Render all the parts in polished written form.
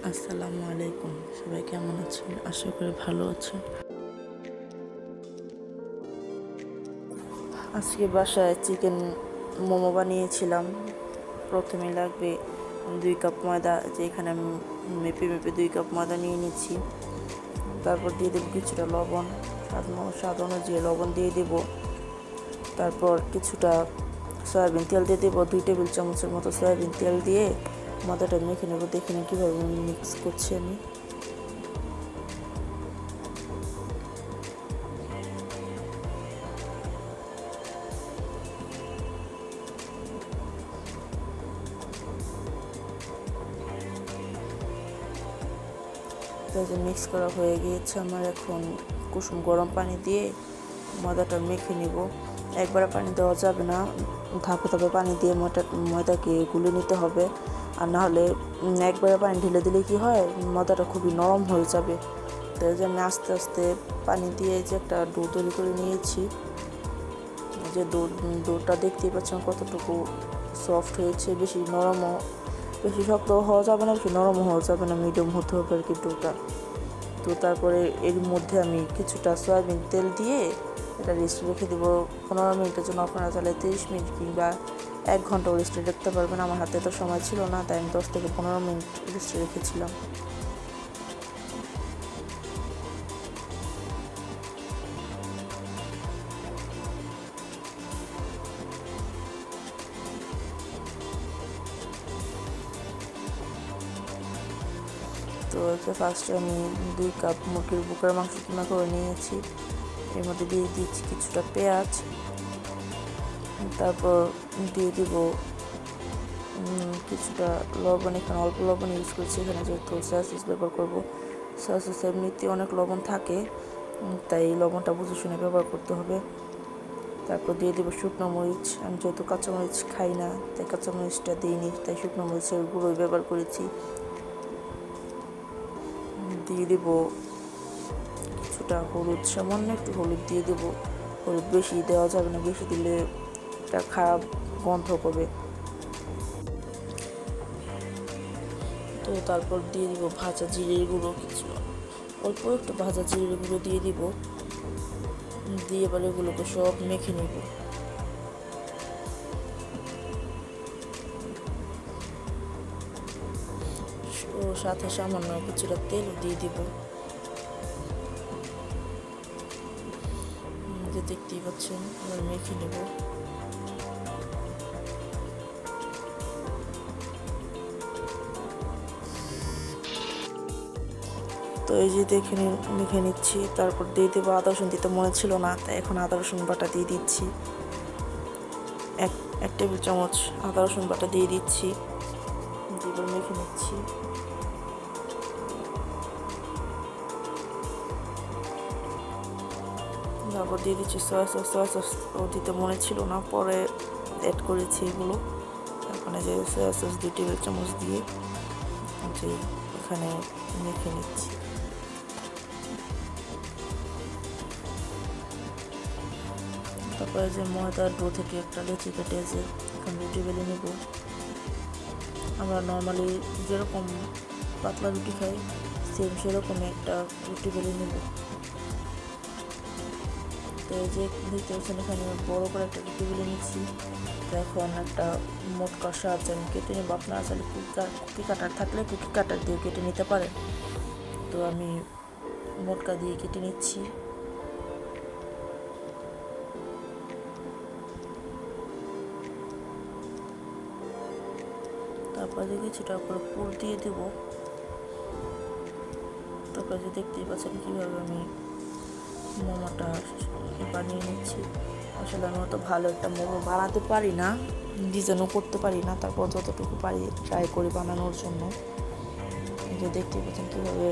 আসসালামু আলাইকুম। সবাই কেমন আছেন? আশা করি ভালো আছেন। আজকে বাসায় চিকেন মোমো বানিয়েছিলাম। প্রথমে লাগবে 2 কাপ ময়দা, এখানে আমি মেপে 2 কাপ ময়দা নিয়ে নিচ্ছি। তারপর দিয়ে দেবো কিছুটা লবণ, স্বাদ অনুযায়ী লবণ দিয়ে দেব। তারপর কিছুটা সয়াবিন তেল দিয়ে দেবো, 2 টেবিল চামচের মতো সয়াবিন তেল দিয়ে ময়দাটা মেখে নেবো। দেখে নিন কীভাবে মিক্স করছি আমি। মিক্স করা হয়ে গিয়েছে আমার। এখন কুসুম গরম পানি দিয়ে ময়দাটা মেখে নিব। একবারে পানি দেওয়া যাবে না, ধাপে ধাপে পানি দিয়ে ময়দাকে গুলে নিতে হবে। আর না হলে একবারে পানি ঢেলে দিলে কি হয়, ময়দাটা খুবই নরম হয়ে যাবে। তো এই জন্য আস্তে আস্তে পানি দিয়ে যে একটা ডো তৈরি করে নিয়েছি। যে ডোটা দেখতেই পাচ্ছেন কতটুকু সফট হয়েছে। বেশি শক্ত হওয়া যাবে না, বেশি নরম হওয়া যাবে না, মিডিয়াম হতে হবে আর কি ডোটা। তো তারপরে এর মধ্যে আমি কিছুটা সয়াবিন তেল দিয়ে এটা রেস্টে রেখে দেবো 15 মিনিটের জন্য। আপনারা চাইলে 30 মিনিট কিংবা 1 ঘন্টাও রেস্টে রাখতে পারবেন। আমার হাতে তো সময় ছিল না, তাই আমি 10 থেকে 15 মিনিট রেস্টে রেখেছিলাম। তো ফার্স্টে আমি 2 কাপ মুরগির বুকের মাংস কিমা করে নিয়েছি। এর মধ্যে দিয়ে দিচ্ছি কিছুটা পেঁয়াজ। তারপর দিয়ে দিব কিছুটা লবণ। এখানে অল্প লবণ ইউজ করছি, এখানে যেহেতু সয়া সস ব্যবহার করবো। সয়া সস এমনিতে অনেক লবণ থাকে, তাই লবণটা বুঝে শুনে ব্যবহার করতে হবে। তারপর দিয়ে দেবো শুকনো মরিচ। আমি যেহেতু কাঁচামরিচ খাই না, তাই কাঁচামরিচটা দিইনি, তাই শুকনো মরিচের গুঁড়োই ব্যবহার করেছি। দিয়ে দেবো কিছুটা হলুদ, সামান্য একটু হলুদ দিয়ে দেবো। হলুদ বেশি দেওয়া যাবে না, বেশি দিলে এটা খারাপ গন্ধ করবে। তো তারপর দিয়ে দিব ভাজা জিরের গুঁড়ো, অল্প একটু ভাজা জিরের গুঁড়ো দিয়ে দিব। দিয়ে এবার এগুলোকে সব মেখে নেব। ও সাথে সামান্য কিছুটা তেল দিয়ে দিব। দেখতেই পাচ্ছেন, এবার মেখে নেব। তো এই যে দেখে মেখে নিচ্ছি। তারপর দিয়ে দেবো আদা রসুন, দিতে মনে ছিল না, তাই এখন আদা রসুন বাটা দিয়ে দিচ্ছি। এক টেবিল চামচ আদা রসুন বাটা দিয়ে দিচ্ছি। দিয়ে মেখে নিচ্ছি। তারপর দিয়ে দিচ্ছি সয়া সস দিতে মনে ছিল না, পরে অ্যাড করেছি এগুলো। এখানে যে সয়া সস 2 টেবিল চামচ দিয়ে যে এখানে মেখে নিচ্ছি। তারপরে যে ময়দার ডো থেকে একটা লেচি কেটে যে এখানে রুটি বেলে নেব। আমরা নর্মালি যেরকম পাতলা রুটি খাই, সেরকমই একটা রুটি বেলে নেব। তো এই যে দেখতে পাচ্ছেন, এখানে বড় করে একটা রুটি বেলে নিচ্ছি। তো এখন একটা মোটকার সাহায্যে আমি কেটে নেব। আপনারা চাইলে কুকি কাটার থাকলে কুকি কাটার দিয়ে কেটে নিতে পারেন। তো আমি মোটকা দিয়ে কেটে নিচ্ছি। তারপরে কিছুটা করে পুর দিয়ে দেব। তারপরে যে দেখতেই পাচ্ছেন কীভাবে আমি মোমোটা বানিয়ে নিচ্ছি। আসলে আমি অত ভালো একটা মোমো বানাতে পারি না, ডিজাইনও করতে পারি না, তারপর যতটুকু পারি ট্রাই করি বানানোর জন্য। যে দেখতেই পাচ্ছেন কীভাবে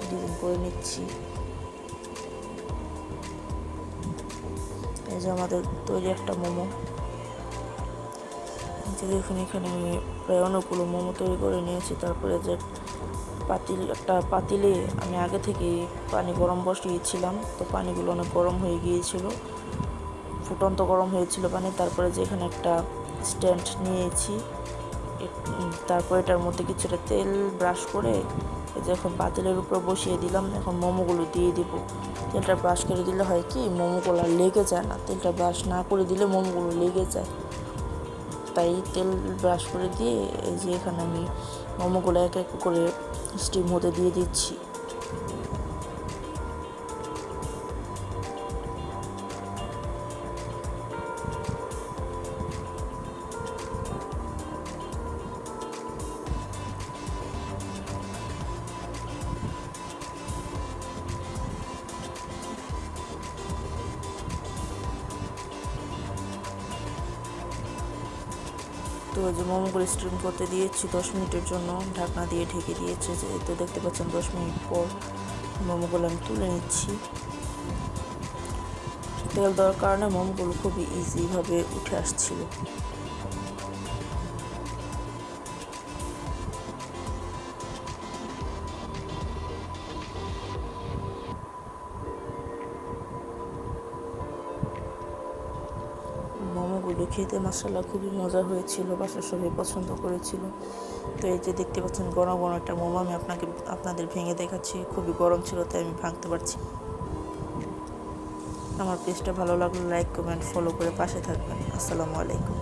ডিজাইন করে নিচ্ছি। এই যে আমাদের তৈরি একটা মোমো। যে দেখুন, এখানে আমি প্রায় অনেকগুলো মোমো তৈরি করে নিয়েছি। তারপরে যে একটা পাতিলে আমি আগে থেকে পানি গরম বসিয়েছিলাম, তো পানিগুলো অনেক গরম হয়ে গিয়েছিল, ফুটন্ত গরম হয়েছিল পানি। তারপরে যেখানে একটা স্ট্যান্ড নিয়েছি, তারপর এটার মধ্যে কিছুটা তেল ব্রাশ করে এই যে এখন পাতিলের উপর বসিয়ে দিলাম। এখন মোমোগুলো দিয়ে দিব। তেলটা ব্রাশ করে দিলে হয় কি মোমোগুলো লেগে যায় না, তেলটা ব্রাশ না করে দিলে মোমোগুলো লেগে যায়। তাই তেল ব্রাশ করে দিয়ে এই যে এখানে আমি মোমোগুলো এক এক করে স্টিম হতে দিয়ে দিচ্ছি। তো যে মোমোগুলো স্টিম করতে দিয়েছি 10 মিনিটের জন্য, ঢাকনা দিয়ে ঢেকে দিয়েছে। যে তো দেখতে পাচ্ছেন 10 মিনিট পর মোমোগুলো আমি তুলে নিচ্ছি। তেল দেওয়ার কারণে মোমোগুলো খুবই ইজিভাবে উঠে আসছিল। মোমোগুলো খেতে মাশাআল্লাহ খুবই মজা হয়েছিল, বাসার সবাই পছন্দ করেছিল। তো এই যে দেখতে পাচ্ছেন গরম গরম একটা মোমো আমি আপনাদের ভেঙে দেখাচ্ছি। খুবই গরম ছিল তাই আমি ভাঙতে পারছি। আমার পেজটা ভালো লাগলে লাইক কমেন্ট ফলো করে পাশে থাকবেন। আসসালামু আলাইকুম।